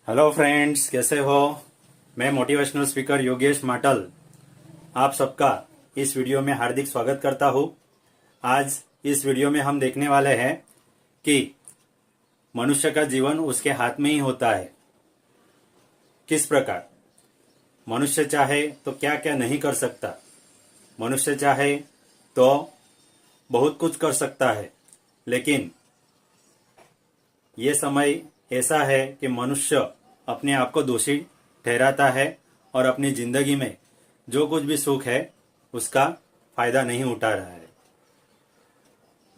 Hello friends, कैसे हो। मैं मोटिवेशनल स्पीकर योगेश माटल आप सबका इस वीडियो में हार्दिक स्वागत करता हूँ। आज इस वीडियो में हम देखने वाले हैं कि मनुष्य का जीवन उसके हाथ में ही होता है। किस प्रकार मनुष्य चाहे तो क्या क्या नहीं कर सकता, मनुष्य चाहे तो बहुत कुछ कर सकता है, लेकिन ये समय ऐसा है कि मनुष्य अपने आप को दोषी ठहराता है और अपनी जिंदगी में जो कुछ भी सुख है उसका फायदा नहीं उठा रहा है।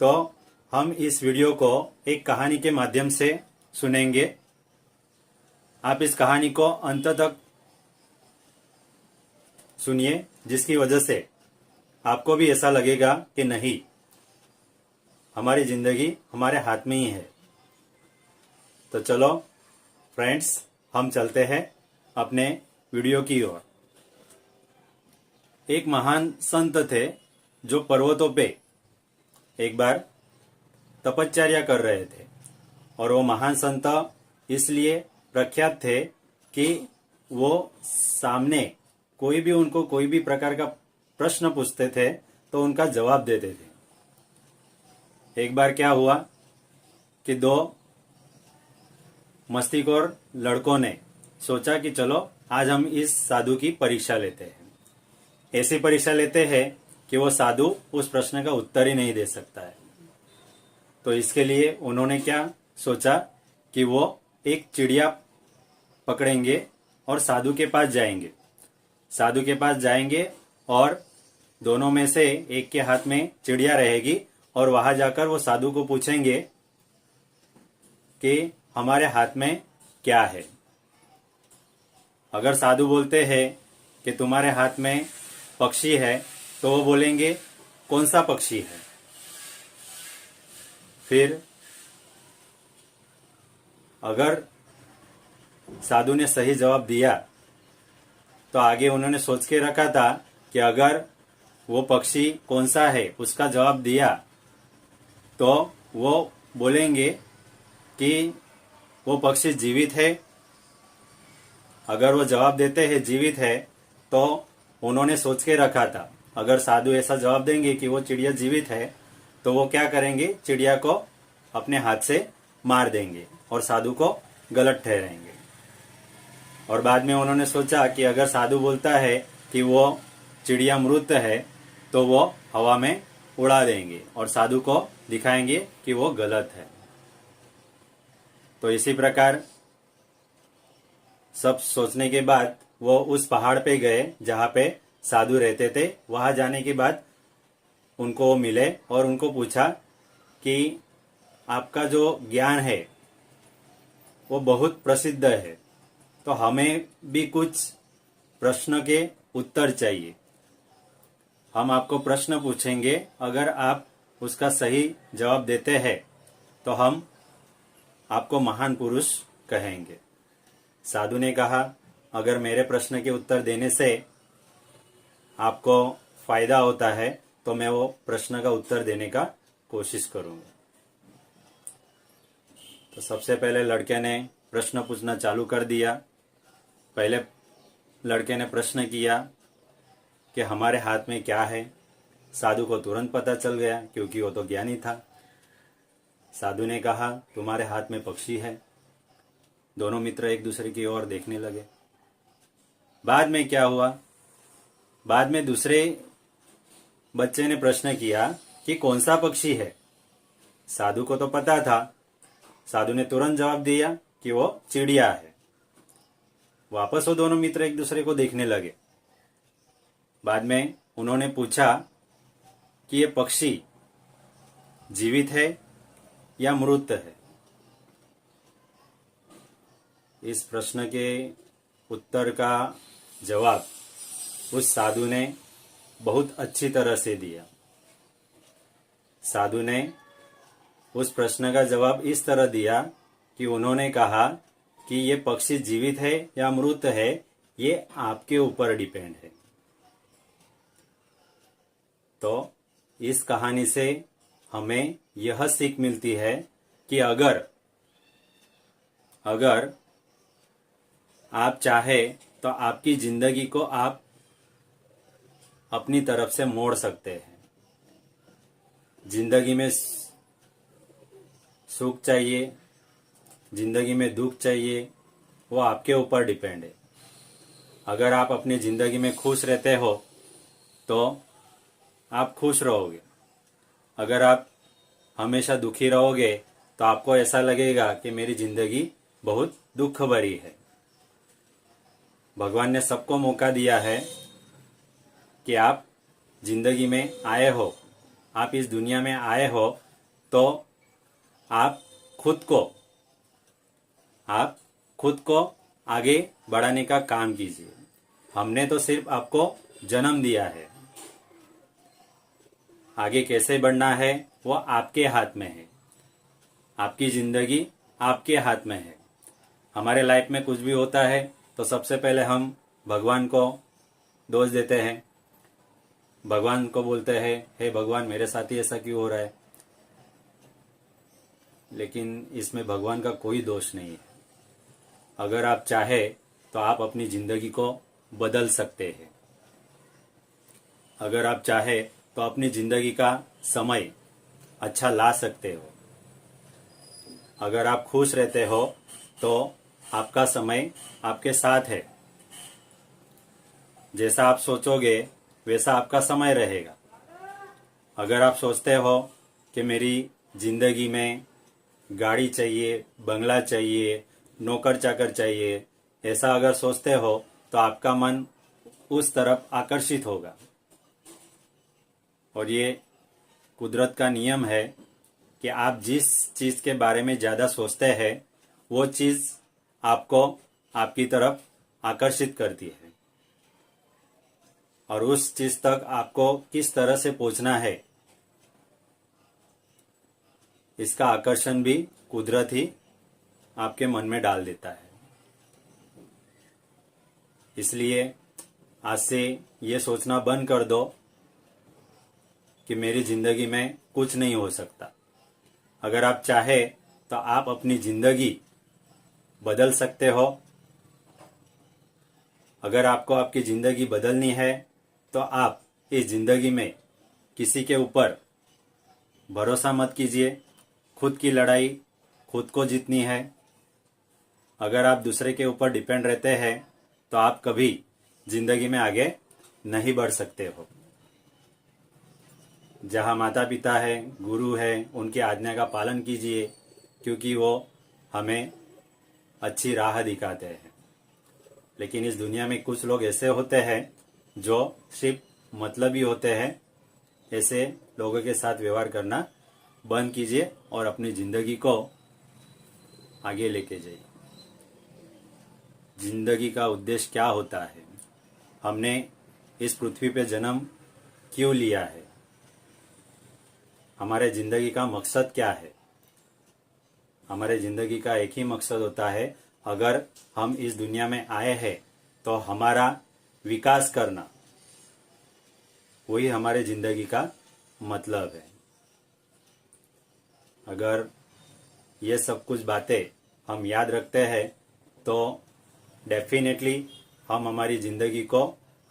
तो हम इस वीडियो को एक कहानी के माध्यम से सुनेंगे। आप इस कहानी को अंत तक सुनिए, जिसकी वजह से आपको भी ऐसा लगेगा कि नहीं, हमारी जिंदगी हमारे हाथ में ही है। तो चलो फ्रेंड्स, हम चलते हैं अपने वीडियो की ओर। एक महान संत थे जो पर्वतों पे एक बार तपश्चर्या कर रहे थे, और वो महान संत इसलिए प्रख्यात थे कि वो सामने कोई भी उनको कोई भी प्रकार का प्रश्न पूछते थे तो उनका जवाब देते थे। एक बार क्या हुआ कि दो मस्तीखोर लड़कों ने सोचा कि चलो आज हम इस साधु की परीक्षा लेते हैं। ऐसी परीक्षा लेते हैं कि वो साधु उस प्रश्न का उत्तर ही नहीं दे सकता है। तो इसके लिए उन्होंने क्या सोचा कि वो एक चिड़िया पकड़ेंगे और साधु के पास जाएंगे। साधु के पास जाएंगे और दोनों में से एक के हाथ में चिड़िया रहेगी, और वहां जाकर वो साधु को पूछेंगे कि हमारे हाथ में क्या है। अगर साधु बोलते हैं कि तुम्हारे हाथ में पक्षी है, तो वो बोलेंगे कौन सा पक्षी है। फिर अगर साधु ने सही जवाब दिया तो आगे उन्होंने सोच के रखा था कि अगर वो पक्षी कौन सा है उसका जवाब दिया तो वो बोलेंगे कि वो पक्षी जीवित है। अगर वो जवाब देते हैं जीवित है तो उन्होंने सोच के रखा था, अगर साधु ऐसा जवाब देंगे कि वो चिड़िया जीवित है तो वो क्या करेंगे, चिड़िया को अपने हाथ से मार देंगे और साधु को गलत ठहराएंगे। और बाद में उन्होंने सोचा कि अगर साधु बोलता है कि वो चिड़िया मृत है तो वो हवा में उड़ा देंगे और साधु को दिखाएंगे कि वो गलत है। तो इसी प्रकार सब सोचने के बाद वो उस पहाड़ पे गए जहाँ पे साधु रहते थे। वहां जाने के बाद उनको मिले और उनको पूछा कि आपका जो ज्ञान है वो बहुत प्रसिद्ध है, तो हमें भी कुछ प्रश्न के उत्तर चाहिए। हम आपको प्रश्न पूछेंगे, अगर आप उसका सही जवाब देते हैं तो हम आपको महान पुरुष कहेंगे। साधु ने कहा, अगर मेरे प्रश्न के उत्तर देने से आपको फायदा होता है तो मैं वो प्रश्न का उत्तर देने का कोशिश करूंगा। तो सबसे पहले लड़के ने प्रश्न पूछना चालू कर दिया। पहले लड़के ने प्रश्न किया कि हमारे हाथ में क्या है। साधु को तुरंत पता चल गया क्योंकि वो तो ज्ञानी था। साधु ने कहा, तुम्हारे हाथ में पक्षी है। दोनों मित्र एक दूसरे की ओर देखने लगे। बाद में क्या हुआ, बाद में दूसरे बच्चे ने प्रश्न किया कि कौन सा पक्षी है। साधु को तो पता था। साधु ने तुरंत जवाब दिया कि वो चिड़िया है। वापस वो दोनों मित्र एक दूसरे को देखने लगे। बाद में उन्होंने पूछा कि ये पक्षी जीवित है या मृत है। इस प्रश्न के उत्तर का जवाब उस साधु ने बहुत अच्छी तरह से दिया। साधु ने उस प्रश्न का जवाब इस तरह दिया कि उन्होंने कहा कि ये पक्षी जीवित है या मृत है, ये आपके ऊपर डिपेंड है। तो इस कहानी से हमें यह सीख मिलती है कि अगर आप चाहे तो आपकी जिंदगी को आप अपनी तरफ से मोड़ सकते हैं। जिंदगी में सुख चाहिए, जिंदगी में दुख चाहिए, वो आपके ऊपर डिपेंड है। अगर आप अपनी जिंदगी में खुश रहते हो तो आप खुश रहोगे। अगर आप हमेशा दुखी रहोगे तो आपको ऐसा लगेगा कि मेरी जिंदगी बहुत दुख भरी है। भगवान ने सबको मौका दिया है कि आप जिंदगी में आए हो, आप इस दुनिया में आए हो, तो आप खुद को आगे बढ़ाने का काम कीजिए। हमने तो सिर्फ आपको जन्म दिया है, आगे कैसे बढ़ना है वो आपके हाथ में है। आपकी जिंदगी आपके हाथ में है। हमारे लाइफ में कुछ भी होता है तो सबसे पहले हम भगवान को दोष देते हैं। भगवान को बोलते हैं, हे भगवान मेरे साथ ही ऐसा क्यों हो रहा है। लेकिन इसमें भगवान का कोई दोष नहीं है। अगर आप चाहे तो आप अपनी जिंदगी को बदल सकते हैं। अगर आप चाहे तो अपनी जिंदगी का समय अच्छा ला सकते हो। अगर आप खुश रहते हो तो आपका समय आपके साथ है। जैसा आप सोचोगे वैसा आपका समय रहेगा। अगर आप सोचते हो कि मेरी जिंदगी में गाड़ी चाहिए, बंगला चाहिए, नौकर चाकर चाहिए, ऐसा अगर सोचते हो तो आपका मन उस तरफ आकर्षित होगा। और ये कुदरत का नियम है कि आप जिस चीज के बारे में ज्यादा सोचते हैं वो चीज आपको आपकी तरफ आकर्षित करती है। और उस चीज तक आपको किस तरह से पहुंचना है इसका आकर्षण भी कुदरत ही आपके मन में डाल देता है। इसलिए आज से ये सोचना बंद कर दो कि मेरी जिंदगी में कुछ नहीं हो सकता। अगर आप चाहे तो आप अपनी जिंदगी बदल सकते हो। अगर आपको आपकी जिंदगी बदलनी है तो आप इस जिंदगी में किसी के ऊपर भरोसा मत कीजिए। खुद की लड़ाई खुद को जीतनी है। अगर आप दूसरे के ऊपर डिपेंड रहते हैं तो आप कभी जिंदगी में आगे नहीं बढ़ सकते हो। जहाँ माता पिता है, गुरु है, उनकी आज्ञा का पालन कीजिए, क्योंकि वो हमें अच्छी राह दिखाते हैं। लेकिन इस दुनिया में कुछ लोग ऐसे होते हैं जो सिर्फ मतलबी होते हैं। ऐसे लोगों के साथ व्यवहार करना बंद कीजिए और अपनी जिंदगी को आगे लेके जाइए। जिंदगी का उद्देश्य क्या होता है, हमने इस पृथ्वी पे जन्म क्यों लिया है, हमारे जिंदगी का मकसद क्या है। हमारे जिंदगी का एक ही मकसद होता है, अगर हम इस दुनिया में आए हैं तो हमारा विकास करना, वही हमारे जिंदगी का मतलब है। अगर ये सब कुछ बातें हम याद रखते हैं तो डेफिनेटली हम हमारी जिंदगी को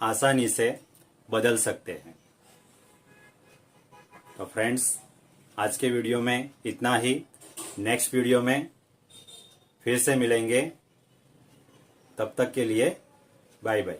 आसानी से बदल सकते हैं। तो फ्रेंड्स, आज के वीडियो में इतना ही। नेक्स्ट वीडियो में फिर से मिलेंगे। तब तक के लिए बाय बाय।